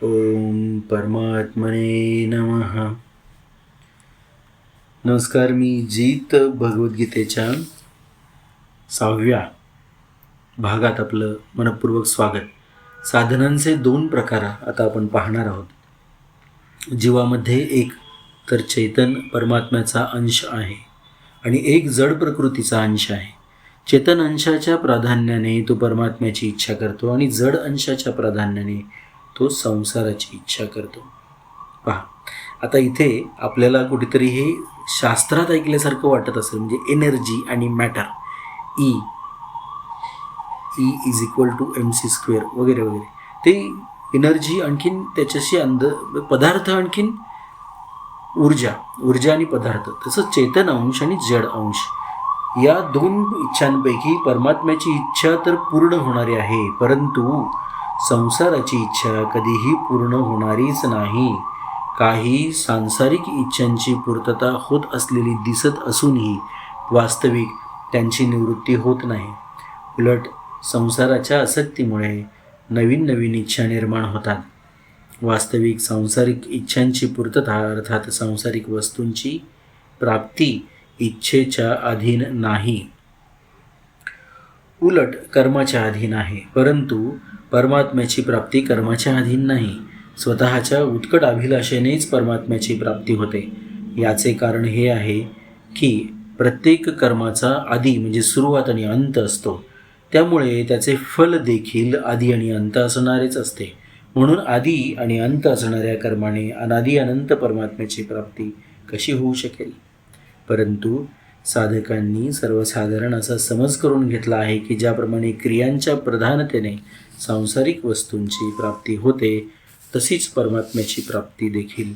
ओम परमात्मने नमः. नमस्कार. मी जीत भगवद्गीतेच्या 6व्या भागात आपलं मनपूर्वक स्वागत. साधनांचे 2 प्रकार आता आपण पाहणार आहोत. जीवामध्ये एक तर चैतन परमात्म्याचा अंश आहे आणि एक जड प्रकृतीचा अंश आहे. चेतन अंशाच्या प्राधान्याने तो परमात्म्याची इच्छा करतो आणि जड अंशाच्या प्राधान्याने तो संसाराची इच्छा करतो. पहा, आता इथे आपल्याला कुठेतरी हे शास्त्रात ऐकल्यासारखं वाटत असेल. म्हणजे एनर्जी आणि matter, E is equal to mc² वगैरे वगैरे. ते एनर्जी आणखीन त्याच्याशी पदार्थ आणखीन ऊर्जा आणि पदार्थ. तसं चेतन अंश आणि जड अंश या 2 इच्छांपैकी परमात्म्याची इच्छा तर पूर्ण होणारी आहे, परंतु संसाराची इच्छा कधीही पूर्ण होणारीच नाही. काही सांसारिक इच्छांची पूर्तता होत असलेली दिसत असूनही वास्तविक त्यांची निवृत्ती होत नाही. उलट संसाराच्या आसक्तीमुळे नवीन नवीन इच्छा निर्माण होतात. वास्तविक सांसारिक इच्छांची पूर्तता अर्थात सांसारिक वस्तूंची प्राप्ती इच्छेच्या अधीन नाही, उलट कर्माच्या अधीन आहे. परंतु परमात्म्याची प्राप्ती कर्माच्या अधीन नाही. स्वतःच्या उत्कट अभिलाषेनेच परमात्म्याची प्राप्ती होते. याचे कारण हे आहे की प्रत्येक कर्माचा आदी म्हणजे सुरुवात आणि अंत असतो. त्यामुळे त्याचे फल देखील आदी आणि अंत असणारेच असते. म्हणून आदी आणि अंत असणाऱ्या कर्माने अनादी अनंत परमात्म्याची प्राप्ती कशी होऊ शकेल? परंतु साधकांनी सर्वसाधारण असा समज करून घेतला आहे की ज्याप्रमाणे क्रियांच्या प्रधानतेने सांसारिक वस्तूंची प्राप्ती होते, तशीच परमात्म्याची प्राप्ती देखील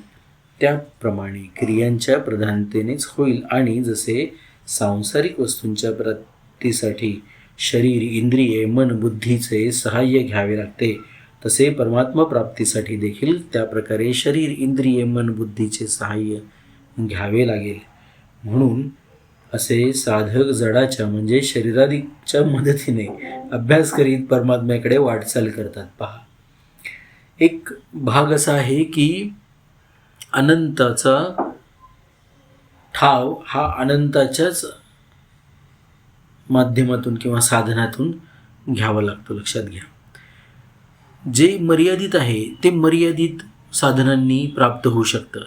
त्याप्रमाणे क्रियांच्या प्रधानतेनेच होईल. आणि जसे सांसारिक वस्तूंच्या प्राप्तीसाठी शरीर, इंद्रिये, मन, बुद्धीचे सहाय्य घ्यावे लागते, तसे परमात्मा प्राप्तीसाठी देखील त्याप्रकारे शरीर, इंद्रिये, मन, बुद्धीचे सहाय्य घ्यावे लागेल. म्हणून असे साधक जडाच्या म्हणजे शरीरादिच्या मदतीने अभ्यास करीत परमात्म्याकडे वाटचाल करतात. पहा, एक भाग असा आहे की अनंताचा ठाव हा अनंताच्याच माध्यमातून किंवा साधनातून घ्यावा लागतो. लक्षात घ्या, जे मर्यादित आहे ते मर्यादित साधनांनी प्राप्त होऊ शकतं,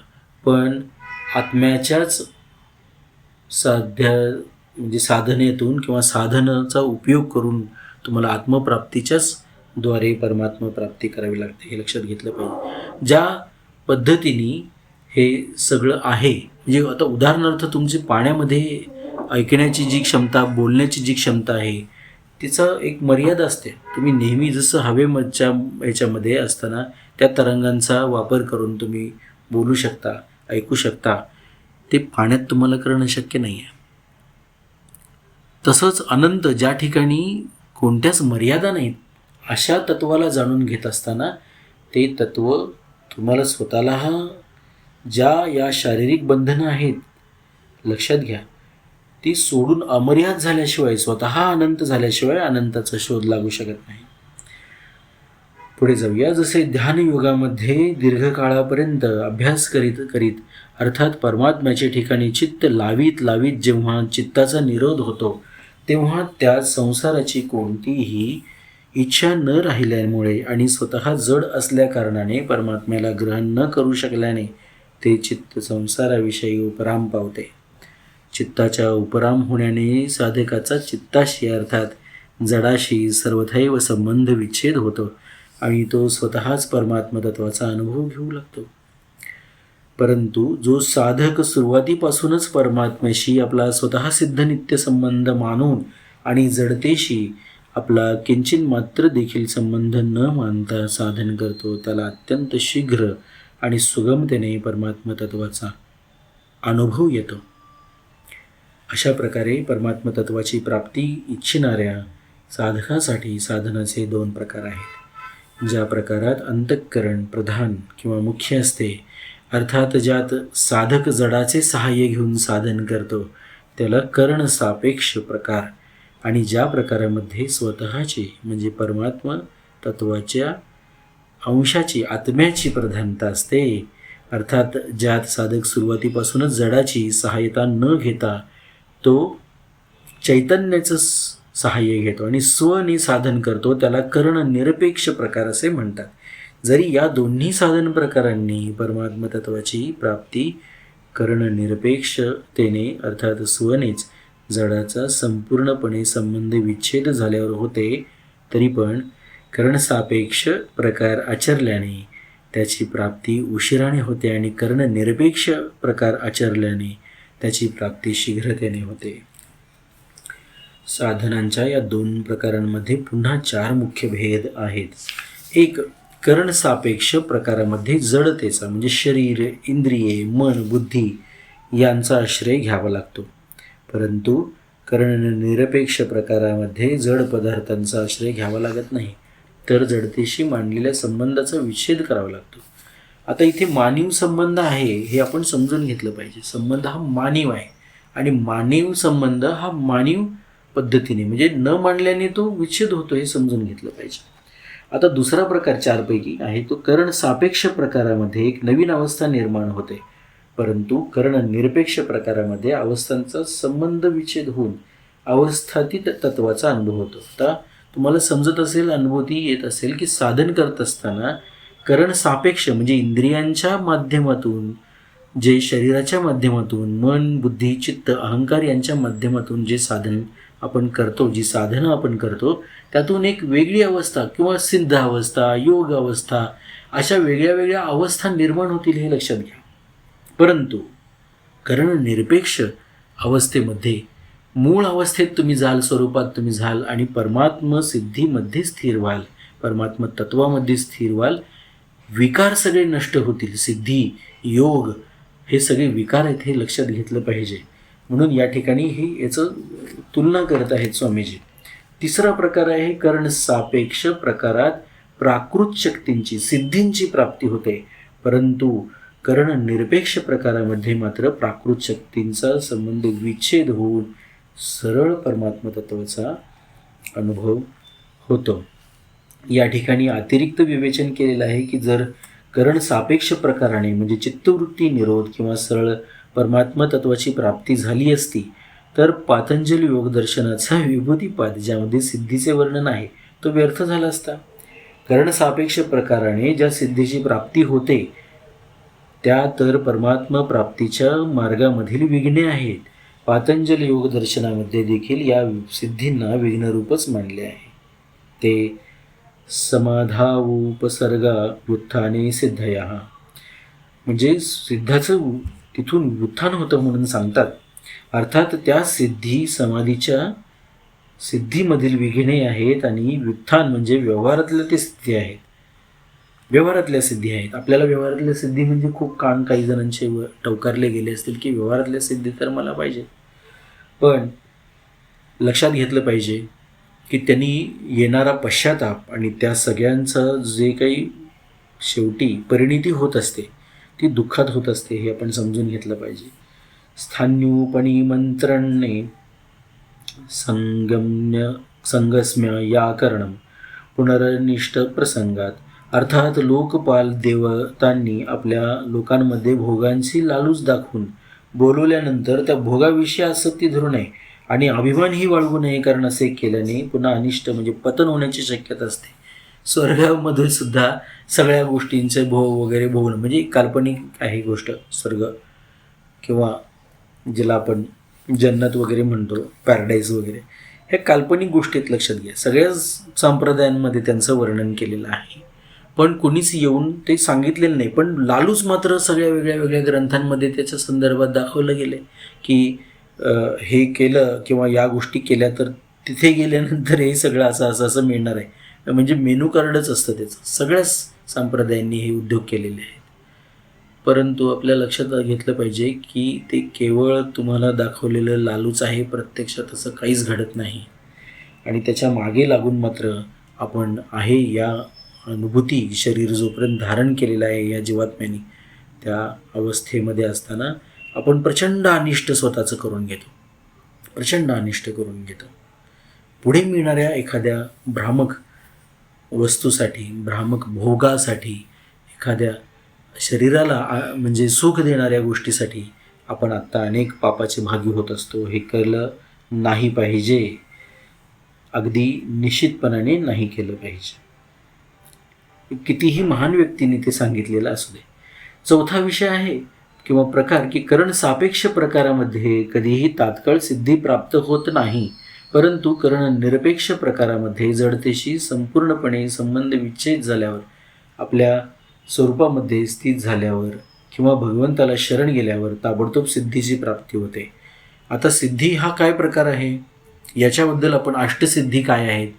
पण आत्म्याच्याच म्हणजे साधनेतून किंवा साधनाचा उपयोग करून तुम्हाला आत्मप्राप्तीच्याच द्वारे परमात्मा प्राप्ती करावी लागते. हे लक्षात घेतलं पाहिजे. ज्या पद्धतीने हे सगळं आहे, म्हणजे आता उदाहरणार्थ तुमची पाण्यामध्ये ऐकण्याची जी क्षमता, बोलण्याची जी क्षमता आहे, तिचं एक मर्यादा असते. तुम्ही नेहमी जसं हवेच्या ह्याच्यामध्ये असताना त्या तरंगांचा वापर करून तुम्ही बोलू शकता, ऐकू शकता, ते पाण्यात तुम्हाला करणं शक्य नाही आहे. तसंच अनंत ज्या ठिकाणी कोणत्याच मर्यादा नाहीत, अशा तत्वाला जाणून घेत असताना ते तत्व तुम्हाला स्वतःला ज्या या शारीरिक बंधनं आहेत, लक्षात घ्या, ती सोडून अमर्याद झाल्याशिवाय, स्वतः अनंत झाल्याशिवाय अनंताचा शोध लागू शकत नाही. पुढे जाऊया. जसे ध्यानयोगामध्ये दीर्घकाळापर्यंत अभ्यास करीत अर्थात परमात्म्याच्या ठिकाणी चित्त लावीत जेव्हा चित्ताचा निरोध होतो, तेव्हा त्या संसाराची कोणतीही इच्छा न राहिल्यामुळे आणि स्वतः जड असल्याकारणाने परमात्म्याला ग्रहण न करू शकल्याने ते चित्त संसाराविषयी उपराम पावते. चित्ताच्या उपराम होण्याने साधकाचा चित्ताशी अर्थात जडाशी सर्वथैव संबंध विच्छेद होतो आणि तो स्वतःच परमात्मा तत्वाचा अनुभव घेऊ लागतो. परंतु जो साधक सुरुवातीपासूनच परमात्म्याशी आपला स्वतः सिद्ध नित्य संबंध मानून आणि जडतेशी आपला किंचित मात्र देखील संबंध न मानता साधन करतो, त्याला अत्यंत शीघ्र आणि सुगमतेने परमात्मा तत्वाचा अनुभव येतो. अशा प्रकारे परमात्मा तत्वाची प्राप्ती इच्छिणाऱ्या साधकासाठी साधनाचे 2 प्रकार आहेत. ज्या प्रकारात अंतःकरण प्रधान किंवा मुख्य असते, अर्थात ज्यात साधक जडाचे सहाय्य घेऊन साधन करतो, त्याला कर्ण सापेक्ष प्रकार, आणि ज्या प्रकारामध्ये स्वतःचे म्हणजे परमात्मा तत्वाच्या अंशाची आत्म्याची प्रधानता असते. अर्थात ज्यात साधक सुरुवातीपासूनच जडाची सहाय्यता न घेता तो चैतन्याचं सहाय्य घेतो आणि स्वने साधन करतो, त्याला कर्ण निरपेक्ष प्रकार असे म्हणतात. जरी या दोन्ही साधन प्रकारांनी परमात्म तत्वाची प्राप्ती कर्ण निरपेक्षतेने अर्थात स्वनेच जडाचा संपूर्णपणे संबंध विच्छेद झाल्यावर होते, तरी पण कर्णसापेक्ष प्रकार आचरल्याने त्याची प्राप्ती उशिराने होते आणि कर्ण निरपेक्ष प्रकार आचरल्याने त्याची प्राप्ती शीघ्रतेने होते. साधनांच्या या दोन प्रकारांमध्ये पुन्हा 4 मुख्य भेद आहेत. एक, कर्णसापेक्ष प्रकारामध्ये जडतेचा म्हणजे शरीर, इंद्रिये, मन, बुद्धी यांचा आश्रय घ्यावा लागतो, परंतु कर्णनिरपेक्ष प्रकारामध्ये जड पदार्थांचा आश्रय घ्यावा लागत नाही, तर जडतेशी मांडलेल्या संबंधाचा विच्छेद करावा लागतो. आता इथे मानीव संबंध आहे हे आपण समजून घेतलं पाहिजे. संबंध हा मानीव आहे आणि मानीव संबंध हा मानीव पद्धतीने म्हणजे न मांडल्याने तो विच्छेद होतो हे समजून घेतलं पाहिजे. आता दुसरा प्रकार 4 पैकी आहे तो कर्ण सापेक्ष प्रकारामध्ये एक नवीन अवस्था निर्माण होते, परंतु कर्ण निरपेक्ष प्रकारामध्ये अवस्थांचा संबंध विच्छेद होऊन अवस्थातीत तत्वाचा अनुभव होतो. आता तुम्हाला समजत असेल, अनुभूती येत असेल की साधन करत असताना कर्ण सापेक्ष म्हणजे इंद्रियांच्या माध्यमातून, जे शरीराच्या माध्यमातून, मन, बुद्धी, चित्त, अहंकार यांच्या माध्यमातून जे साधन आपण करतो, जी साधनं आपण करतो, त्यातून एक वेगळी अवस्था किंवा सिद्ध अवस्था, योग अवस्था अशा वेगळ्या वेगळ्या अवस्था निर्माण होतील हे लक्षात घ्या. परंतु कर्ण निरपेक्ष अवस्थेमध्ये मूळ अवस्थेत तुम्ही जाल, स्वरूपात तुम्ही जाल आणि परमात्म सिद्धीमध्ये स्थिर व्हाल, परमात्म तत्वामध्ये स्थिर व्हाल. विकार सगळे नष्ट होतील. सिद्धी, योग हे सगळे विकार आहेत हे लक्षात घेतलं पाहिजे. म्हणून या ठिकाणी हे याचं तुलना करत आहेत स्वामीजी. तिसरा प्रकार आहे कर्ण सापेक्ष प्रकारात प्राकृत शक्तींची, सिद्धींची प्राप्ती होते, परंतु कर्ण निरपेक्ष प्रकारामध्ये मात्र प्राकृत शक्तींचा संबंध विच्छेद होऊन सरळ परमात्म तत्वाचा अनुभव होतो. या ठिकाणी अतिरिक्त विवेचन केलेलं आहे की जर कर्ण सापेक्ष प्रकाराने म्हणजे चित्तवृत्ती निरोध किंवा सरळ परमात्म तत्वाची प्राप्ती झाली असती, तर पातंजली योगदर्शनाचा विभूतीपाद ज्यामध्ये सिद्धीचे वर्णन आहे तो व्यर्थ झाला असता. कर्ण सापेक्ष प्रकाराने ज्या सिद्धीची प्राप्ती होते त्या तर परमात्मा प्राप्तीच्या मार्गामधील विघ्ने आहेत. पातंजली योगदर्शनामध्ये देखील या सिद्धींना विघ्नरूपच मानले आहे. ते समाधावोपसर्गा व्युत्थाने सिद्धया म्हणजे सिद्धाचं तिथून व्युत्थान होतं म्हणून सांगतात. अर्थात त्या सिद्धी समाधीच्या सिद्धीमधील विघ्ने आहेत आणि व्युत्थान म्हणजे व्यवहारातल्या ते सिद्धी आहेत, व्यवहारातल्या सिद्धी आहेत. आपल्याला व्यवहारातल्या सिद्धी म्हणजे खूप काही जणांचे टवकारले गेले असतील की व्यवहारातल्या सिद्धी तर मला पाहिजे, पण लक्षात घेतलं पाहिजे की त्यांनी येणारा पश्चाताप आणि त्या सगळ्यांचं जे काही शेवटी परिणिती होत असते ती दुःखात होत असते हे आपण समजून घेतलं पाहिजे. स्थान्युपणी मंत्रणे संगम्य या करणम पुनरनिष्ठ प्रसंगात. अर्थात लोकपाल देवतांनी आपल्या लोकांमध्ये भोगांची लालूच दाखवून बोलवल्यानंतर त्या भोगाविषयी आसक्ती धरू नये आणि अभिमानही बाळगू नये, कारण असे केल्याने पुन्हा अनिष्ट म्हणजे पतन होण्याची शक्यता असते. स्वर्गामध्ये सुद्धा सगळ्या गोष्टींचे भोग वगैरे भोगणं म्हणजे काल्पनिक आहे गोष्ट. स्वर्ग किंवा ज्याला आपण जन्नत वगैरे म्हणतो, पॅराडाईज वगैरे, हे काल्पनिक गोष्टीत लक्षात घ्या. सगळ्याच संप्रदायांमध्ये त्यांचं वर्णन केलेलं आहे, पण कुणीच येऊन ते सांगितलेलं नाही. पण लालूच मात्र सगळ्या वेगळ्या वेगळ्या ग्रंथांमध्ये त्याच्या संदर्भात दाखवलं गेलं की हे केलं किंवा या गोष्टी केल्या तर तिथे गेल्यानंतर हे सगळं असं मिळणार आहे. म्हणजे मेनू कार्डच असतं त्याचं. सगळ्याच संप्रदायांनी हे उद्योग केलेले आहेत. परंतु आपल्या लक्षात घेतलं पाहिजे की ते केवळ तुम्हाला दाखवलेलं लालूच आहे, प्रत्यक्षात असं काहीच घडत नाही. आणि त्याच्या मागे लागून मात्र आपण आहे या अनुभूती शरीर जोपर्यंत धारण केलेलं आहे या जीवात्म्याने, त्या अवस्थेमध्ये असताना आपण प्रचंड अनिष्ट स्वतःचं करून घेतो, प्रचंड अनिष्ट करून घेतो. पुढे मिळणाऱ्या एखाद्या भ्रामक वस्तूसाठी, भ्रामक भोगासाठी, एखाद्या शरीराला म्हणजे सुख देणाऱ्या गोष्टीसाठी आपण आत्ता अनेक पापाचे भागी होत असतो. हे केलं नाही पाहिजे, अगदी निश्चितपणाने नाही केलं पाहिजे. कितीही महान व्यक्तीने ते सांगितलेलं असू दे. चौथा विषय आहे किंवा प्रकार की करण सापेक्ष प्रकारामध्ये कधीही तात्काळ सिद्धी प्राप्त होत नाही, परंतु करण निरपेक्ष प्रकारामध्ये जडतेशी संपूर्णपणे संबंध विच्छेद झाल्यावर, आपल्या स्वरूपामध्ये स्थित झाल्यावर किंवा भगवंताला शरण गेल्यावर ताबडतोब सिद्धीची प्राप्ती होते. आता सिद्धी हा काय प्रकार आहे याच्याबद्दल आपण अष्टसिद्धी काय आहेत,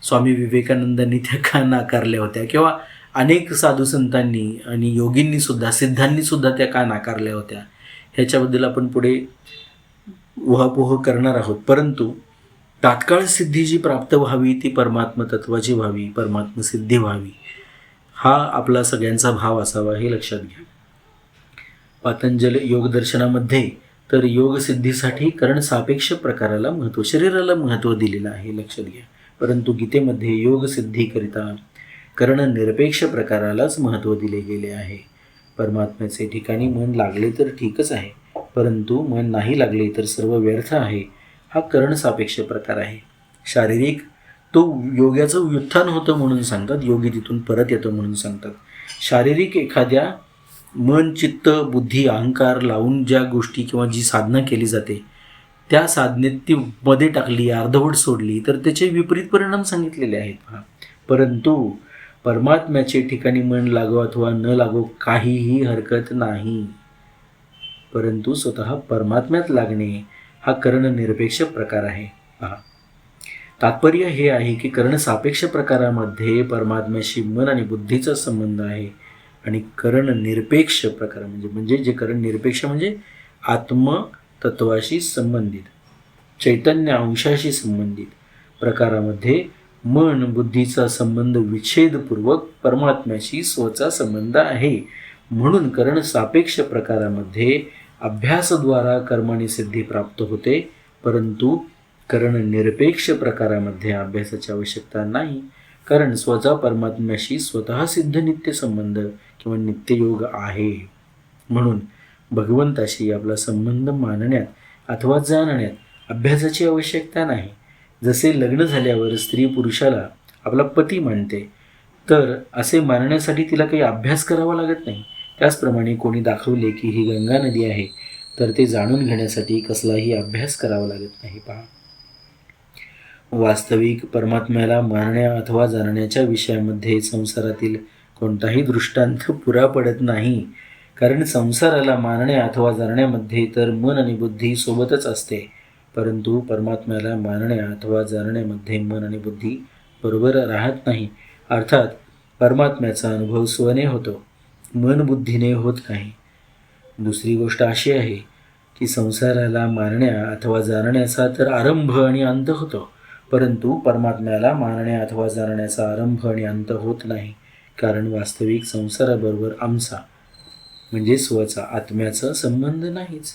स्वामी विवेकानंदांनी त्या का नाकारल्या होत्या किंवा अनेक साधू संतांनी आणि योगींनी सुद्धा, सिद्धांनी सुद्धा त्या का नाकारल्या होत्या, ह्याच्याबद्दल आपण पुढे उहापोह करणार आहोत. परंतु तात्काळ सिद्धी जी प्राप्त व्हावी ती परमात्म तत्वाची व्हावी, परमात्म सिद्धी व्हावी, हा आपला सगळ्यांचा भाव असावा, हे लक्षात घ्या. पातंजल योगदर्शनामध्ये तर योगसिद्धीसाठी करण सापेक्ष प्रकाराला महत्त्व, शरीराला महत्त्व दिलेलं आहे, लक्षात घ्या. परंतु गीतेमध्ये योगसिद्धीकरिता करण निरपेक्ष प्रकारालाच महत्त्व दिले गेले आहे. परमात्म्याचे ठिकाणी मन लागले तर ठीकच आहे, परंतु मन नाही लागले तर सर्व व्यर्थ आहे. हा करण सापेक्ष प्रकार आहे. शारीरिक तो योगाचं व्युत्थान होतं म्हणून सांगतात, योगी तिथून परत येतो म्हणून सांगतात. शारीरिक एखाद्या मन, चित्त, बुद्धी, अहंकार लावून ज्या गोष्टी किंवा जी साधना केली जाते त्या साधनेत ती मध्ये टाकली, अर्धवट सोडली तर त्याचे विपरीत परिणाम सांगितलेले आहेत. परंतु परमात्म्याचे ठिकाणी मन लागो अथवा न लागो काहीही हरकत नाही, परंतु स्वतः परमात्म्यात लागणे हा करण निरपेक्ष प्रकार आहे. तात्पर्य हे आहे की करण सापेक्ष प्रकारामध्ये परमात्म्याशी मन आणि बुद्धीचा संबंध आहे आणि करण निरपेक्ष प्रकार म्हणजे जे करण निरपेक्ष म्हणजे आत्मतत्वाशी संबंधित, चैतन्य अंशाशी संबंधित प्रकारामध्ये मन बुद्धीचा संबंध विच्छेदपूर्वक परमात्म्याशी स्वचा संबंध आहे. म्हणून करण सापेक्ष प्रकारामध्ये अभ्यासाद्वारा कर्माने सिद्धी प्राप्त होते, परंतु करण निरपेक्ष प्रकारामध्ये अभ्यासाची आवश्यकता नाही, कारण स्वतः परमात्म्याशी स्वतः सिद्ध नित्य संबंध किंवा नित्ययोग आहे. म्हणून भगवंताशी आपला संबंध मानण्यात अथवा जाणण्यात अभ्यासाची आवश्यकता नाही. जसे लग्न झाल्यावर स्त्री पुरुषाला आपला पती मानते, तर असे मानण्यासाठी तिला काही अभ्यास करावा लागत नाही. त्याचप्रमाणे कोणी दाखवले की ही गंगा नदी आहे, तर ते जाणून घेण्यासाठी कसलाही अभ्यास करावा लागत नाही. पहा, वास्तविक परमात्म्याला मानण्या अथवा जाणण्याच्या विषयामध्ये संसारातील कोणताही दृष्टांत पुरा पडत नाही, कारण संसाराला मानण्या अथवा जाणण्यामध्ये तर मन आणि बुद्धी सोबतच असते, परंतु परमात्म्याला मानण्या अथवा जाणण्यामध्ये मन आणि बुद्धी बरोबर राहत नाही. अर्थात परमात्म्याचा अनुभव स्वने होतो, मन बुद्धीने होत नाही. दुसरी गोष्ट अशी आहे की संसाराला मानण्या अथवा जाणण्याचा तर आरंभ आणि अंत होतो, परंतु परमात्म्याला मानण्या अथवा जाणण्याचा आरंभ आणि अंत होत नाही, कारण वास्तविक संसाराबरोबर आमचा म्हणजे स्वचा आत्म्याचा संबंध नाहीच,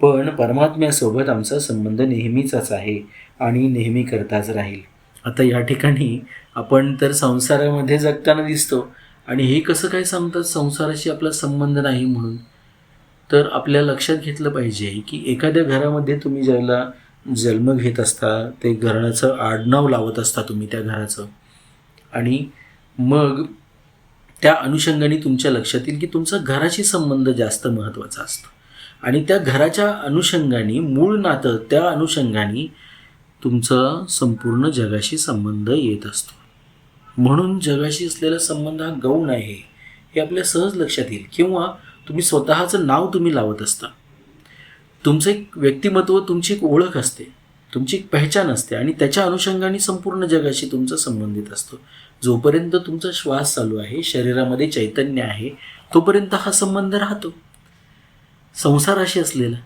पण परमात्म्यासोबत आमचा संबंध नेहमीचाच आहे आणि नेहमी करताच राहील. आता या ठिकाणी आपण तर संसारामध्ये जगताना दिसतो आणि हे कसं काय सांगतात संसाराशी आपला संबंध नाही म्हणून. तर आपल्या लक्षात घेतलं पाहिजे की एखाद्या घरामध्ये तुम्ही ज्याला जन्म घेत असता ते घराचं आडनाव लावत असता तुम्ही त्या घराचं, आणि मग त्या अनुषंगाने तुमच्या लक्षात येईल की तुमचा घराशी संबंध जास्त महत्त्वाचा असतो आणि त्या घराच्या अनुषंगाने मूळ नातं, त्या अनुषंगाने तुमचा संपूर्ण जगाशी संबंध येत असतो. म्हणून जगाशी असलेला संबंध हा गौण आहे हे आपल्या सहज लक्षात येईल. किंवा तुम्ही स्वतःचं नाव तुम्ही लावत असता, तुमचं एक व्यक्तिमत्व, तुमची एक ओळख असते, तुमची एक पहचान असते आणि त्याच्या अनुषंगाने संपूर्ण जगाशी तुमचा संबंधित असतो. जोपर्यंत तुमचा श्वास चालू आहे, शरीरामध्ये चैतन्य आहे, तोपर्यंत हा संबंध राहतो संसाराशी असलेला.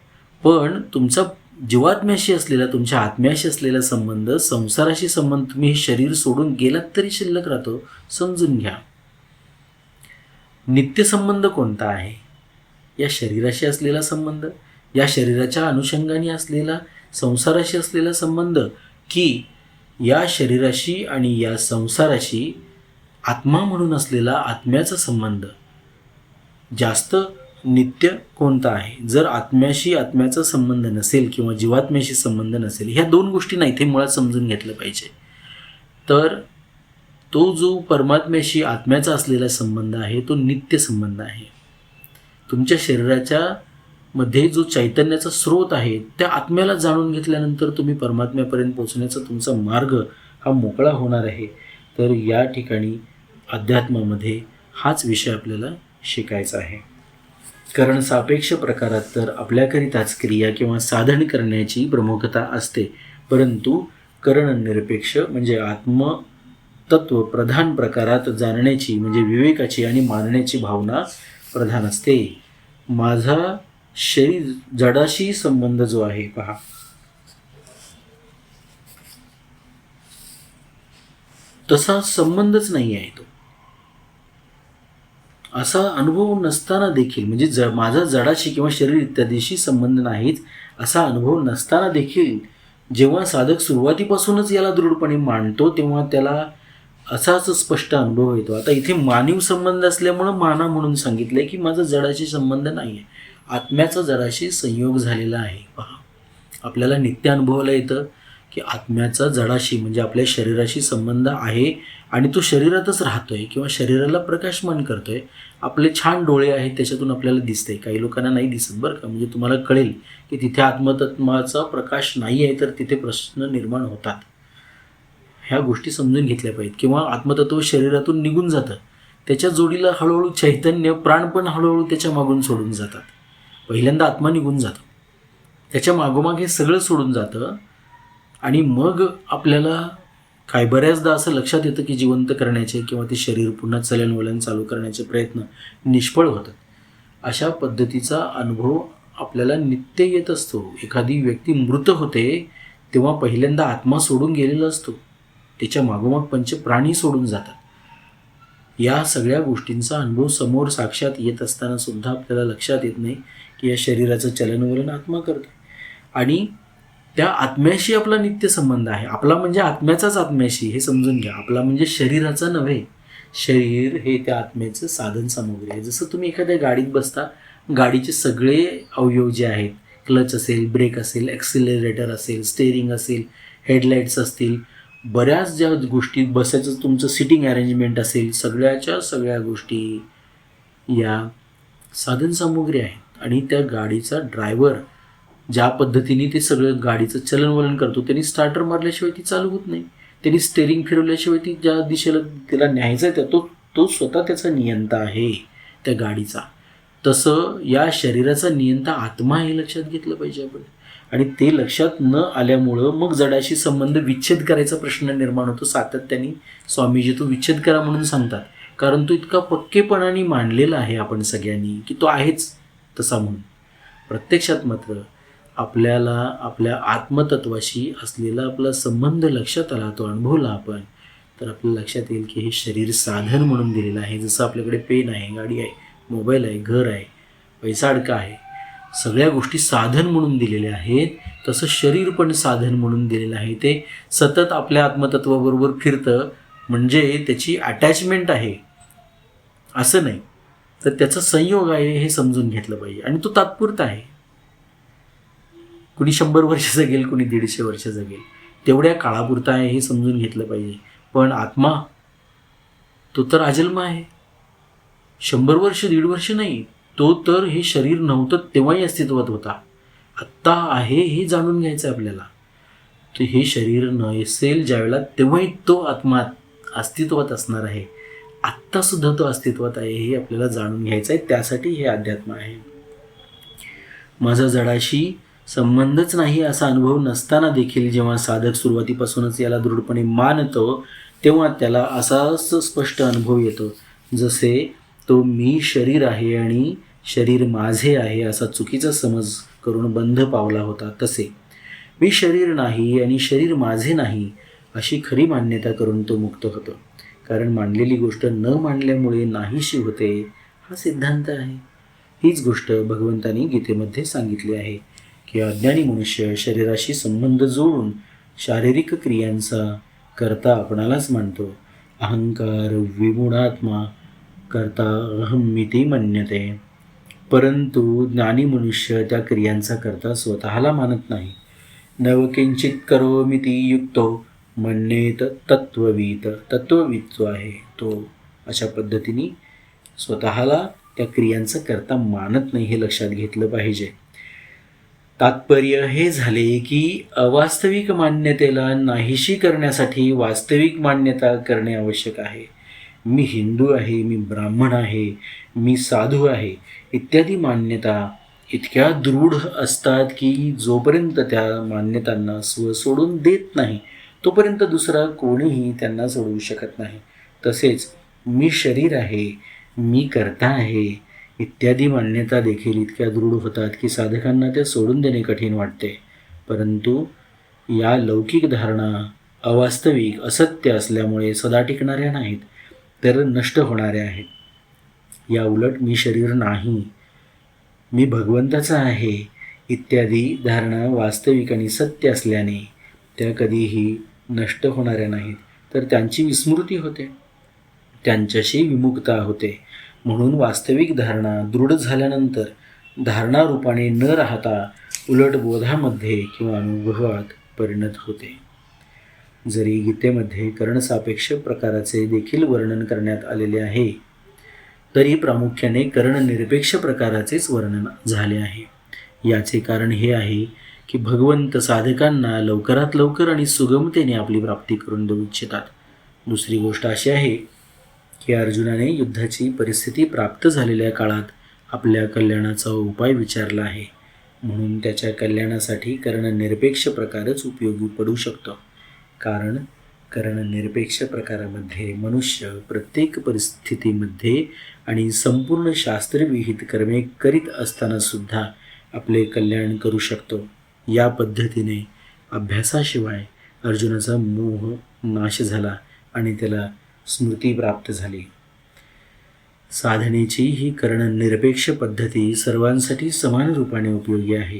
पण तुमचा जीवात्म्याशी असलेला, तुमच्या आत्म्याशी असलेला संबंध, संसाराशी संबंध तुम्ही हे शरीर सोडून गेलात तरी शिल्लक राहतो. समजून घ्या. नित्यसंबंध कोणता आहे? या शरीराशी असलेला संबंध, या शरीराच्या अनुषंगाने असलेला संसाराशी असलेला संबंध, की या शरीराशी आणि या संसाराशी आत्मा म्हणून असलेला आत्म्याचा संबंध जास्त नित्य कोणता आहे? जर आत्म्याशी आत्म्याचा संबंध नसेल किंवा जीवात्म्याशी संबंध नसेल, ह्या दोन गोष्टी ना इथे मुळात समजून घेतलं पाहिजे. तर तो जो परमात्म्याशी आत्म्याचा असलेला संबंध आहे तो नित्य संबंध आहे. तुमच्या शरीराच्या मध्ये जो चैतन्याचा स्रोत आहे त्या आत्म्याला जाणून घेतल्यानंतर तुम्ही परमात्म्यापर्यंत पोहोचण्याचा तुमचा मार्ग हा मोकळा होणार आहे. तर या ठिकाणी अध्यात्मामध्ये हाच विषय आपल्याला शिकायचा आहे. कारण सापेक्ष प्रकारात तर आपल्याकरिताच क्रिया किंवा साधन करण्याची प्रमुखता असते, परंतु करणनिरपेक्ष म्हणजे आत्मतत्व प्रधान प्रकारात जाणण्याची म्हणजे विवेकाची आणि मानण्याची भावना प्रधान असते. माझा शरीर जडाशी संबंध जो आहे पहा, तसा संबंधच नाही आहे. तो असा अनुभव नसताना देखील म्हणजे माझा जडाशी किंवा शरीर इत्यादीशी संबंध नाहीच असा अनुभव नसताना देखील जेव्हा साधक सुरुवातीपासूनच याला दृढपणे मांडतो तेव्हा त्याला असाच स्पष्ट अनुभव येतो. आता इथे मानव संबंध असल्यामुळं माना म्हणून सांगितलंय की माझा जडाशी संबंध नाही आहे, आत्म्याचा जडाशी संयोग झालेला आहे. पहा, आपल्याला नित्य अनुभवाला येतं की आत्म्याचा जडाशी म्हणजे आपल्या शरीराशी संबंध आहे आणि तो शरीरातच राहतोय किंवा शरीराला प्रकाशमान करतोय. आपले छान डोळे आहेत त्याच्यातून आपल्याला दिसतंय, काही लोकांना नाही दिसत बरं का. म्हणजे तुम्हाला कळेल की तिथे आत्मतत्वाचा प्रकाश नाही आहे तर तिथे प्रश्न निर्माण होतात. ह्या गोष्टी समजून घेतल्या पाहिजेत. किंवा आत्मतत्व शरीरातून निघून जातं, त्याच्या जोडीला हळूहळू चैतन्य प्राण पण हळूहळू त्याच्या मागून सोडून जातात. पहिल्यांदा आत्मा निघून जातो, त्याच्या मागोमाग हे सगळं सोडून जातं आणि मग आपल्याला काय बऱ्याचदा असं लक्षात येतं की जिवंत करण्याचे किंवा ते शरीर पुन्हा चलनवलन चालू करण्याचे प्रयत्न निष्फळ होतात. अशा पद्धतीचा अनुभव आपल्याला नित्य येत असतो. एखादी व्यक्ती मृत होते तेव्हा पहिल्यांदा आत्मा सोडून गेलेला असतो, त्याच्या मागोमाग पंचप्राणी सोडून जातात. या सगळ्या गोष्टींचा अनुभव समोर साक्षात येत असताना सुद्धा आपल्याला लक्षात येत नाही की या शरीराचं चलनवलन आत्मा करतो आणि त्या आत्म्याशी आपला नित्य संबंध आहे. आपला म्हणजे आत्म्याचाच आत्म्याशी, हे समजून घ्या. आपला म्हणजे शरीराचा नव्हे, शरीर हे त्या आत्म्याचं साधन सामुग्री आहे. जसं तुम्ही एखाद्या गाडीत बसता, गाडीचे सगळे अवयव जे आहेत, क्लच असेल, ब्रेक असेल, ॲक्सिलरेटर असेल, स्टेअरिंग असेल, हेडलाईट्स असतील, बऱ्याच ज्या गोष्टी, बसायचं तुमचं सिटिंग अरेंजमेंट असेल, सगळ्याच्या सगळ्या गोष्टी या साधन सामुग्री आहेत. आणि त्या गाडीचा ड्रायव्हर ज्या पद्धतीने ते सगळं गाडीचं चलनवलन करतो, त्यांनी स्टार्टर मारल्याशिवाय ती चालू होत नाही, त्यांनी स्टेअरिंग फिरवल्याशिवाय ती ज्या दिशेला त्याला न्यायचं आहे तो स्वतः त्याचा नियंता आहे त्या गाडीचा. तसं या शरीराचा नियंता आत्मा हे लक्षात घेतलं पाहिजे आपण. आणि ते लक्षात न आल्यामुळं मग जडाशी संबंध विच्छेद करायचा प्रश्न निर्माण होतो. सातत्याने स्वामीजी तो विच्छेद करा म्हणून सांगतात, कारण तो इतका पक्केपणाने मांडलेला आहे आपण सगळ्यांनी की तो आहेच तसा म्हणून. प्रत्यक्षात मात्र आपल्याला आपल्या आत्मतत्वाशी असलेला आपला संबंध लक्षात आला, तो अनुभवला आपण, तर आपल्याला लक्षात येईल की हे शरीर साधन म्हणून दिलेलं आहे. जसं आपल्याकडे पेन आहे, गाडी आहे, मोबाईल आहे, घर आहे, पैसा अडका आहे, सगळ्या गोष्टी साधन म्हणून दिलेल्या आहेत, तसं शरीर पण साधन म्हणून दिलेलं आहे. ते सतत आपल्या आत्मतत्वाबरोबर फिरतं म्हणजे त्याची अटॅचमेंट आहे असं नाही, तर त्याचा संयोग आहे हे समजून घेतलं पाहिजे. आणि तो तात्पुरता आहे. कुणी 100 वर्ष जगेल, कुणी 150 वर्ष जगेल, तेवढ्या काळापुरता आहे हे समजून घेतलं पाहिजे. पण आत्मा तो तर अजन्म आहे, 100 वर्ष 1.5 वर्ष नाही. तो तर हे शरीर नव्हतं तेव्हाही अस्तित्वात होता, आत्ता आहे हे जाणून घ्यायचं आहे आपल्याला. तर हे शरीर नसेल ज्यावेळेला तेव्हाही तो आत्मा अस्तित्वात असणार आहे, आत्तासुद्धा तो अस्तित्वात आहे हे आपल्याला जाणून घ्यायचं आहे. त्यासाठी हे अध्यात्म आहे. माझा जडाशी संबंधच नाही असा अनुभव नसताना देखील जेव्हा साधक सुरुवातीपासूनच याला दृढपणे मानतो तेव्हा त्याला असाच स्पष्ट अनुभव येतो, जसे तो मी शरीर आहे आणि शरीर माझे आहे असा चुकीचा समज करून बंध पावला होता, तसे मी शरीर नाही आणि शरीर माझे नाही अशी खरी मान्यता करून तो मुक्त होतो. कारण मानलेली गोष्ट न मानल्यामुळे नाहीशी होते हा सिद्धांत आहे. हीच गोष्ट भगवंतांनी गीतेमध्ये सांगितली आहे की अज्ञानी मनुष्य शरीराशी संबंध जोडून शारीरिक क्रियांचा करता आपणालाच मानतो. अहंकार विगुणात्मा करता अहमिती मन्यते. परंतु ज्ञानी मनुष्य त्या क्रियांचा करता स्वतःला मानत नाही. नवकिंचित करोमिती युक्तो मन्येत तत्ववीत. तत्ववीत जो आहे तो अशा पद्धतीने स्वतःला त्या क्रियांचा करता मानत नाही, हे लक्षात घेतलं पाहिजे. तात्पर्य हे झाले की अवास्तविक मान्यतेला नाहीशी करण्यासाठी वास्तविक मान्यता करणे आवश्यक आहे. मी हिंदू आहे, मी ब्राह्मण आहे, मी साधू आहे इत्यादी मान्यता इतक्या दृढ असतात की जोपर्यंत त्या मान्यतांना सोडून देत नाही तोपर्यंत दुसरा कोणीही त्यांना सोडवू शकत नाही. तसेच मी शरीर आहे, मी कर्ता आहे इत्यादी मान्यता देखील इतक्या दृढ होतात की साधकांना त्या सोडून देणे कठीण वाटते. परंतु या लौकिक धारणा अवास्तविक असत्य असल्यामुळे सदा टिकणाऱ्या नाहीत, तर नष्ट होणाऱ्या आहेत. या उलट मी शरीर नाही, मी भगवंताचा आहे इत्यादी धारणा वास्तविक आणि सत्य असल्याने त्या कधीही नष्ट होणाऱ्या नाहीत, तर त्यांची विस्मृती होते, त्यांच्याशी विमुक्तता होते. म्हणून वास्तविक धारणा दृढ झाल्यानंतर धारणारूपाने न राहता उलट बोधामध्ये किंवा अनुभवात परिणत होते. जरी गीतेमध्ये करणसापेक्ष प्रकाराचे देखील वर्णन करण्यात आलेले आहे, तरी प्रामुख्याने करणनिरपेक्ष प्रकाराचेच वर्णन झाले आहे. याचे कारण हे आहे की भगवंत साधकांना लवकरात लवकर आणि सुगमतेने आपली प्राप्ती करून देऊ इच्छितात. दुसरी गोष्ट अशी आहे की अर्जुनाने युद्धाची परिस्थिती प्राप्त झालेल्या काळात आपल्या कल्याणाचा उपाय विचारला आहे, म्हणून त्याच्या कल्याणासाठी करणनिरपेक्ष प्रकारच उपयोगी पडू शकतो. कारण करणनिरपेक्ष प्रकारामध्ये मनुष्य प्रत्येक परिस्थितीमध्ये आणि संपूर्ण शास्त्रविहित कर्मे करीत असतानासुद्धा आपले कल्याण करू शकतो. या पद्धतीने अभ्यासाशिवाय अर्जुनाचा मोह नाश झाला आणि त्याला स्मृती प्राप्त झाली. साधनेची ही करणनिरपेक्ष पद्धती सर्वांसाठी समान रूपाने उपयोगी आहे,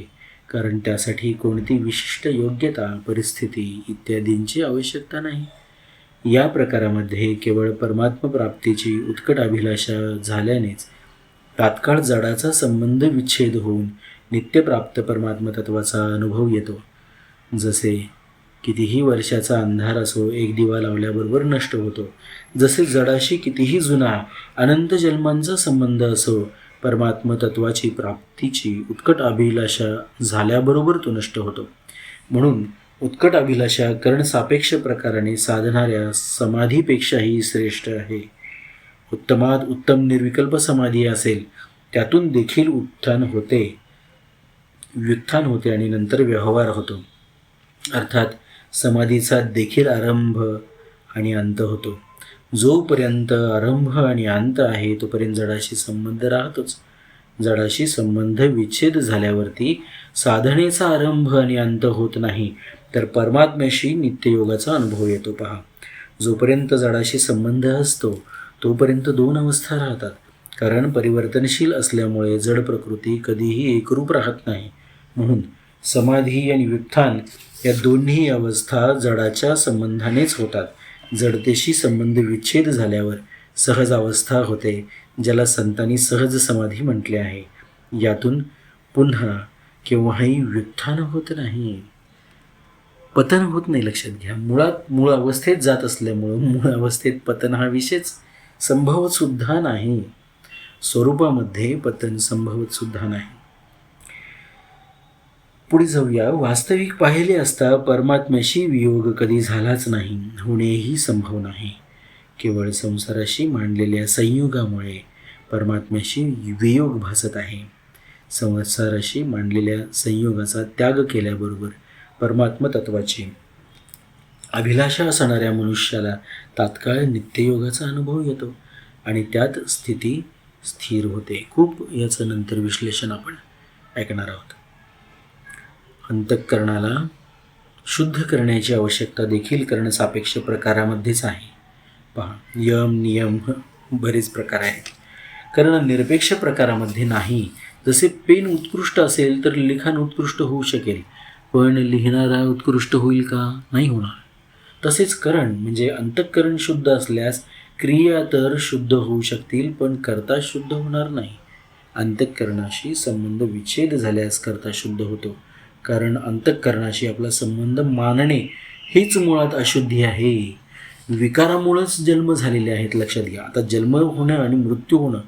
कारण त्यासाठी कोणती विशिष्ट योग्यता, परिस्थिती इत्यादींची आवश्यकता नाही. या प्रकारामध्ये केवळ परमात्मप्राप्तीची उत्कट अभिलाषा झाल्यानेच तात्काळ जडाचा संबंध विच्छेद होऊन नित्यप्राप्त परमात्मतत्वाचा अनुभव येतो. जसे कितीही वर्षाचा अंधार असो, एक दिवा लावल्याबरोबर नष्ट होतो. जसे जडाशी कितीही जुना अनंत जन्मांचा संबंध असो, परमात्मतत्वाची प्राप्तीची उत्कट अभिलाषा झाल्याबरोबर तो नष्ट होतो. म्हणून उत्कट अभिलाषा करणसापेक्ष प्रकाराने साधणाऱ्या समाधीपेक्षाही श्रेष्ठ आहे. उत्तमात उत्तम निर्विकल्प समाधी असेल, त्यातून देखील व्युत्थान होते आणि नंतर व्यवहार होतो. अर्थात समाधीचा देखील आरंभ आणि अंत होतो. जोपर्यंत आरंभ आणि अंत आहे तोपर्यंत जडाशी संबंध राहतोच. जडाशी संबंध विच्छेद झाल्यावरती साधनेचा आरंभ आणि अंत होत नाही, तर परमात्म्याशी नित्ययोगाचा अनुभव येतो. पहा, जोपर्यंत जडाशी संबंध असतो तोपर्यंत दोन अवस्था राहतात, कारण परिवर्तनशील असल्यामुळे जड प्रकृती कधीही एकरूप राहत नाही. म्हणून समाधी आणि व्युत्थान या दोन्ही अवस्था जडाच्या संबंधानेच होतात. जडतेशी संबंध विच्छेद झाल्यावर सहज अवस्था होते, ज्याला संतांनी सहज समाधी म्हटले आहे. यातून पुन्हा केव्हाही व्युत्थान होत नाही, पतन होत नाही. लक्षात घ्या, मुळात मूळ अवस्थेत जात असल्यामुळं मूळ अवस्थेत पतन हा विषयच संभवत सुद्धा नाही. स्वरूपामध्ये पतन संभवत सुद्धा नाही. पुढे जाऊया. वास्तविक पाहिले असता परमात्म्याशी वियोग कधी झालाच नाही, होणेही संभव नाही. केवळ संसाराशी मांडलेल्या संयोगामुळे परमात्म्याशी वियोग भासत आहे. संसाराशी मांडलेल्या संयोगाचा त्याग केल्याबरोबर परमात्मतत्वाची अभिलाषा असणाऱ्या मनुष्याला तात्काळ नित्ययोगाचा अनुभव येतो आणि त्यात स्थिती स्थिर होते. खूप याचं नंतर विश्लेषण आपण ऐकणार आहोत. अंतःकरणाला शुद्ध करण्याची आवश्यकता देखील करणसापेक्ष प्रकारामध्येच आहे. पहा, यम नियम बरेच प्रकार आहेत. करणनिरपेक्ष प्रकारामध्ये नाही. जसे पेन उत्कृष्ट असेल तर लिखाण उत्कृष्ट होऊ शकेल, पण लिहिणारा उत्कृष्ट होईल का? नाही होणार. तसेच करण म्हणजे अंतःकरण शुद्ध असल्यास क्रिया तर शुद्ध होऊ शकतील, पण कर्ता शुद्ध होणार नाही. अंतःकरणाशी संबंध विच्छेद झाल्यास कर्ता शुद्ध होतो, कारण अंतःकरणाशी आपला संबंध मानणे हेच मुळात अशुद्धी आहे. विकारामुळंच जन्म झालेले आहेत, लक्षात घ्या. आता जन्म होणं आणि मृत्यू होणं,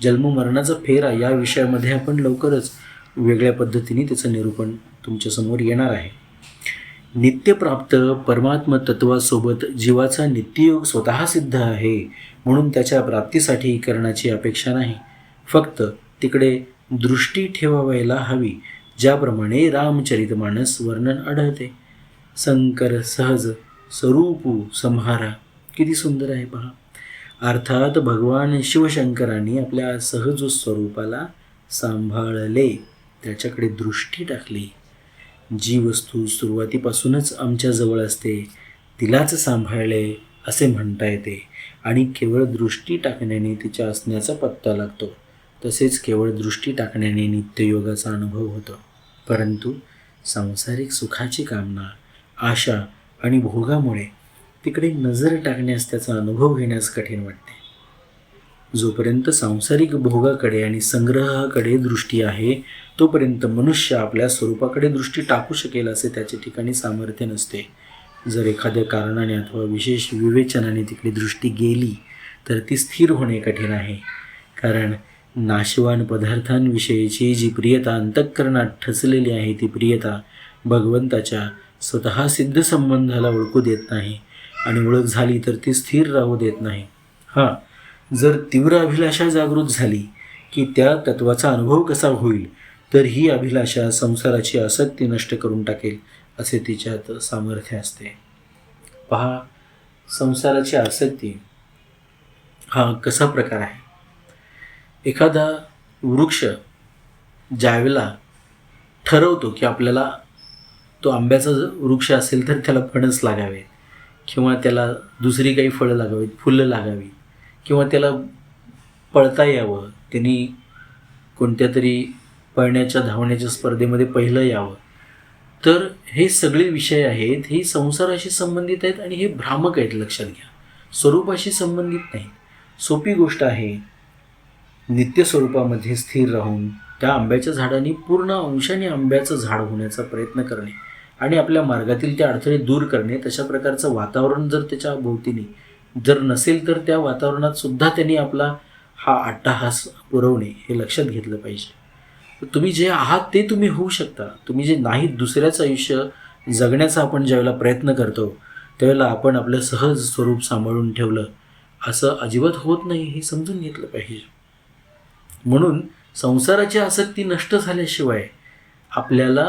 जन्म मरणाचा फेरा या विषयामध्ये आपण लवकरच वेगळ्या पद्धतीने त्याचं निरूपण तुमच्यासमोर येणार आहे. नित्यप्राप्त परमात्म तत्वासोबत जीवाचा नित्ययोग स्वतः सिद्ध आहे, म्हणून त्याच्या प्राप्तीसाठी करण्याची अपेक्षा नाही. फक्त तिकडे दृष्टी ठेवायला हवी, ज्याप्रमाणे रामचरितमानस वर्णन आढळते. शंकर सहज स्वरूपू संहारा, किती सुंदर आहे पहा. अर्थात भगवान शिवशंकरांनी आपल्या सहज स्वरूपाला सांभाळले, त्याच्याकडे दृष्टी टाकली. जी वस्तू सुरुवातीपासूनच आमच्याजवळ असते तिलाच सांभाळले असे म्हणता येते, आणि केवळ दृष्टी टाकण्याने तिच्या असण्याचा पत्ता लागतो. तसेच केवळ दृष्टी टाकण्याने नित्ययोगाचा अनुभव होतो. परंतु सांसारिक सुखाची कामना, आशा आणि भोगामुळे तिकडे नजर टाकण्यास, त्याचा अनुभव घेण्यास कठीण वाटते. जोपर्यंत सांसारिक भोगाकडे आणि संग्रहाकडे दृष्टी आहे, तोपर्यंत मनुष्य आपल्या स्वरूपाकडे दृष्टी टाकू शकेल असे त्याच्या ठिकाणी सामर्थ्य नसते. जर एखाद्या कारणाने अथवा विशेष विवेचनाने तिकडे दृष्टी गेली तर ती स्थिर होणे कठीण आहे. कारण नाशवान पदार्थांविषयीची जी प्रियता अंतःकरणात ठसलेली आहे, ती प्रियता भगवंताच्या स्वतः सिद्ध संबंधाला ओळखू देत नाही, आणि ओळख झाली तर ती स्थिर राहू देत नाही. हां, जर तीव्र अभिलाषा जागृत झाली की त्या तत्वाचा अनुभव कसा होईल, तर ही अभिलाषा संसाराची आसक्ती नष्ट करून टाकेल असे तिच्यात सामर्थ्य असते. पहा, संसाराची आसक्ती हा कसा प्रकार आहे. एखादा वृक्ष ज्यावेळेला ठरवतो की आपल्याला तो आंब्याचा वृक्ष असेल तर त्याला फणस लागावे, किंवा त्याला दुसरी काही फळं लागावीत, फुलं लागावी, किंवा त्याला पळता यावं, त्यांनी कोणत्या तरी पळण्याच्या धावण्याच्या स्पर्धेमध्ये पहिलं यावं, तर हे सगळे विषय आहेत, हे संसाराशी संबंधित आहेत आणि हे भ्रामक आहेत, लक्षात घ्या. स्वरूपाशी संबंधित नाहीत. सोपी गोष्ट आहे नित्य स्वरूपामध्ये स्थिर राहून त्या आंब्याच्या झाडाने पूर्ण अंशाने आंब्याचं झाड होण्याचा प्रयत्न करणे आणि आपल्या मार्गातील ते अडथळे दूर करणे. तशा प्रकारचं वातावरण जर त्याच्या भोवतीने जर नसेल तर त्या वातावरणात सुद्धा त्यांनी आपला हा अट्टाहास पुरवणे हे लक्षात घेतलं पाहिजे. तुम्ही जे आहात ते तुम्ही होऊ शकता. तुम्ही जे नाहीत, दुसऱ्याचं आयुष्य जगण्याचा आपण ज्यावेळेला प्रयत्न करतो त्यावेळेला आपण आपलं सहज स्वरूप सांभाळून ठेवलं असं अजिबात होत नाही, हे समजून घेतलं पाहिजे. म्हणून संसाराची आसक्ती नष्ट झाल्याशिवाय आपल्याला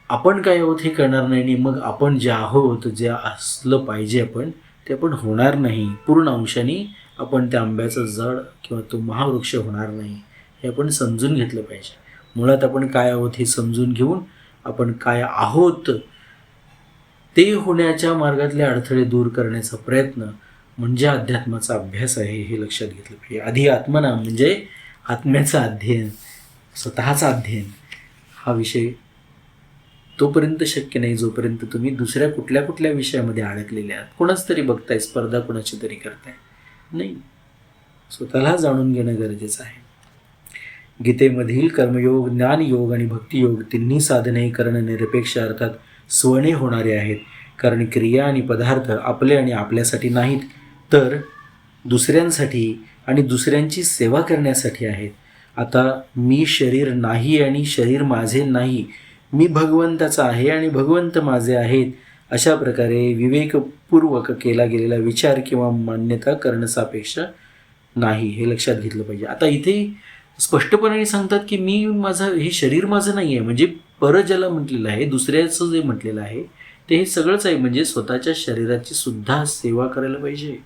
आपण काय आहोत हे कळणार नाही, आणि मग आपण जे आहोत, जे असलं पाहिजे आपण, ते आपण होणार नाही. पूर्ण अंशाने आपण त्या आंब्याचं झाड किंवा तो महावृक्ष होणार नाही, हे आपण समजून घेतलं पाहिजे. मुळात आपण काय आहोत हे समजून घेऊन आपण काय आहोत ते होण्याच्या मार्गातले अडथळे दूर करण्याचा प्रयत्न म्हणजे अध्यात्माचा अभ्यास आहे, हे लक्षात घेतलं पाहिजे. आधी आत्मना म्हणजे आत्म्याचं अध्ययन, स्वतःचा अध्ययन, हा विषय तोपर्यंत शक्य नाही जोपर्यंत तुम्ही दुसऱ्या कुठल्या विषयामध्ये अडकलेले आहात. कोणाच तरी बघताय, स्पर्धा कोणाची तरी करताय. नाही, स्वतःला जाणून घेणं गरजेचं आहे. गीतेमधील कर्मयोग, ज्ञानयोग आणि भक्तियोग तिन्ही साधने करणं निरपेक्ष अर्थात स्वने होणारे आहेत. कारण क्रिया आणि पदार्थ आपले आणि आपल्यासाठी नाहीत, तर दुसऱ्यांसाठी आणि दुसऱ्यांची सेवा करण्यासाठी आहेत. आता मी शरीर नाही आणि शरीर माझे नाही, मी भगवंताचा आहे आणि भगवंत माझे आहेत, अशा प्रकारे विवेकपूर्वक केला गेलेला विचार किंवा मान्यता करणं सापेक्ष नाही, हे लक्षात घेतलं पाहिजे. आता इथे स्पष्टपणे सांगतात की मी माझं, हे शरीर माझं नाही आहे, म्हणजे पर ज्याला म्हटलेलं आहे, दुसऱ्याचं जे म्हटलेलं आहे ते हे सगळंच आहे. म्हणजे स्वतःच्या शरीराची सुद्धा सेवा करायला पाहिजे.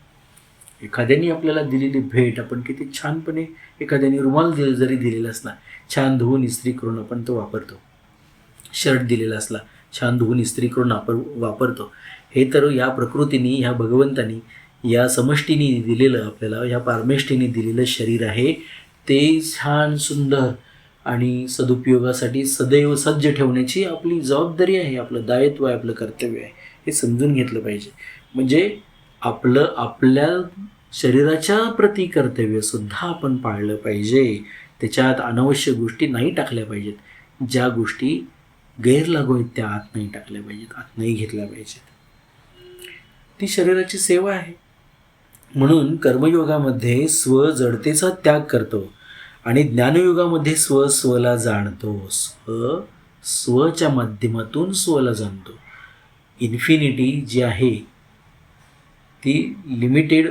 एखाद्याने आपल्याला दिलेली भेट आपण किती छानपणे, एखाद्याने रुमाल जरी दिलेला असला, छान धुवून इस्त्री करून आपण तो वापरतो. शर्ट दिलेला असला, छान धुवून इस्त्री करून आपण वापरतो. हे तर या प्रकृतीने, ह्या भगवंतानी, या समष्टीने दिलेलं, आपल्याला ह्या पारमेष्टीने दिलेलं शरीर आहे. ते छान सुंदर आणि सदुपयोगासाठी सदैव सज्ज ठेवण्याची आपली जबाबदारी आहे, आपलं दायित्व आहे, आपलं कर्तव्य आहे, हे समजून घेतलं पाहिजे. म्हणजे आपल्या शरीराच्या प्रती कर्तव्यसुद्धा आपण पाळलं पाहिजे. त्याच्यात अनावश्यक गोष्टी नाही टाकल्या पाहिजेत. ज्या गोष्टी गैरलागू आहेत त्या आत नाही टाकल्या पाहिजेत, आत नाही घेतल्या पाहिजेत. ती शरीराची सेवा आहे. म्हणून कर्मयोगामध्ये स्व जडतेचा त्याग करतो आणि ज्ञानयोगामध्ये स्वला जाणतो. स्वच्या माध्यमातून स्वला जाणतो. इन्फिनिटी जी आहे ती लिमिटेड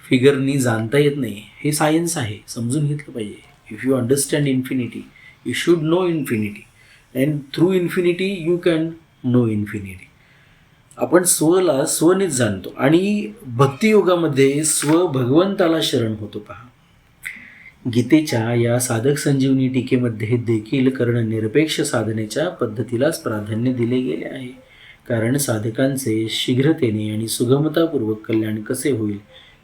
फिगरनी जाणता येत नाही. हे सायन्स आहे, समजून घेतलं पाहिजे. If you understand infinity you should know infinity and through infinity you can know infinity. आपण स्वला स्वनेच जाणतो आणि भक्तियोगामध्ये स्व भगवंताला शरण होतो. पहा, गीतेच्या या साधक संजीवनी टीकेमध्ये देखील कर्णनिरपेक्ष साधनेच्या पद्धतीलाच प्राधान्य दिले गेले आहे. कारण साधकांचे शीघ्रतेने आणि सुगमतापूर्वक कल्याण कसे होईल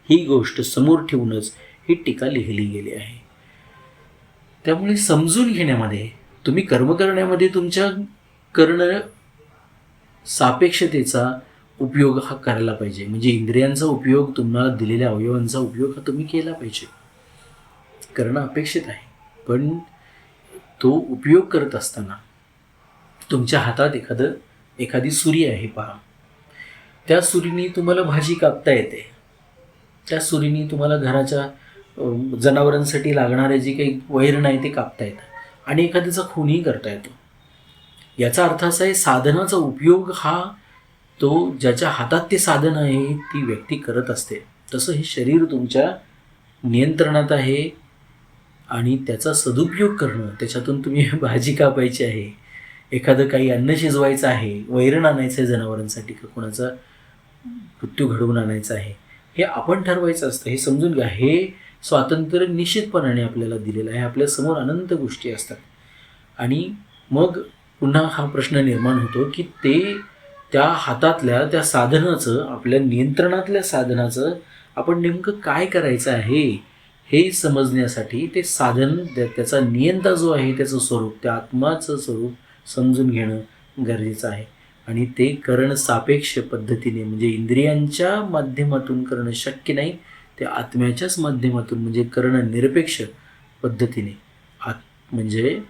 ही गोष्ट समोर ठेवूनच ही टीका लिहिली गेली आहे. त्यामुळे समजून घेण्यामध्ये, तुम्ही कर्म करण्यामध्ये तुमच्या कर्ण सापेक्षतेचा उपयोग हा करायला पाहिजे. म्हणजे इंद्रियांचा उपयोग, तुम्हाला दिलेल्या अवयवांचा उपयोग हा तुम्ही केला पाहिजे. करणं अपेक्षित आहे, पण तो उपयोग करत असताना तुमच्या हातात एखादी सुरी आहे. पहा, त्या सुरीने तुम्हाला भाजी कापता येते. त्या सुरीने तुम्हाला घराच्या जनावरांसाठी लागणारे जे काही वैरण आहे ते कापता येतं आणि एखाद्याचा खूनही करता येतो. याचा अर्थ असा आहे, साधनाचा उपयोग हा तो ज्याच्या हातात ते साधन आहे ती व्यक्ती करत असते. तसं हे शरीर तुमच्या नियंत्रणात आहे आणि त्याचा सदुपयोग करणं, त्याच्यातून तुम्ही भाजी कापायची आहे, एखादं काही अन्न शिजवायचं आहे, वैरण आणायचं आहे जनावरांसाठी, का कोणाचा मृत्यू घडवून आणायचा आहे, हे आपण ठरवायचं असतं. हे समजून घ्या. हे स्वातंत्र्य निश्चितपणाने आपल्याला दिलेलं आहे. आपल्यासमोर अनंत गोष्टी असतात आणि मग पुन्हा हा प्रश्न निर्माण होतो की त्या हातातल्या त्या साधनाचं, आपल्या नियंत्रणातल्या साधनाचं आपण नेमकं काय करायचं आहे हे समजण्यासाठी ते साधन, त्याचा नियंता जो आहे त्याचं स्वरूप, त्या आत्माचं स्वरूप समजून घेणं गरजेचं आहे. आणि ते करणं सापेक्ष पद्धतीने, म्हणजे इंद्रियांच्या माध्यमातून करणं शक्य नाही. ते आत्म्याच्याच माध्यमातून, म्हणजे करणं निरपेक्ष पद्धतीने, म्हणजे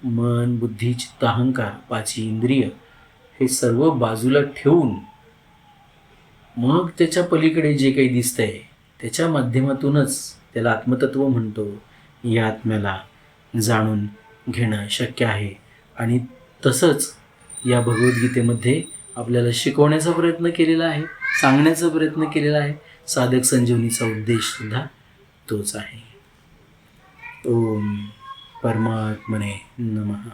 मन, बुद्धी, चित्त, अहंकार, पाची इंद्रिय हे सर्व बाजूला ठेवून मग त्याच्या पलीकडे जे काही दिसतंय त्याच्या माध्यमातूनच, त्याला आत्मतत्व म्हणतो, या आत्म्याला जाणून घेणं शक्य आहे. आणि तसंच या भगवद्गीतेमध्ये आपल्याला शिकवण्याचा प्रयत्न केलेला आहे, सांगण्याचा प्रयत्न केलेला आहे. साधक संजीवनीचा उद्देशसुद्धा तोच आहे. ओम परमात्मने नमः.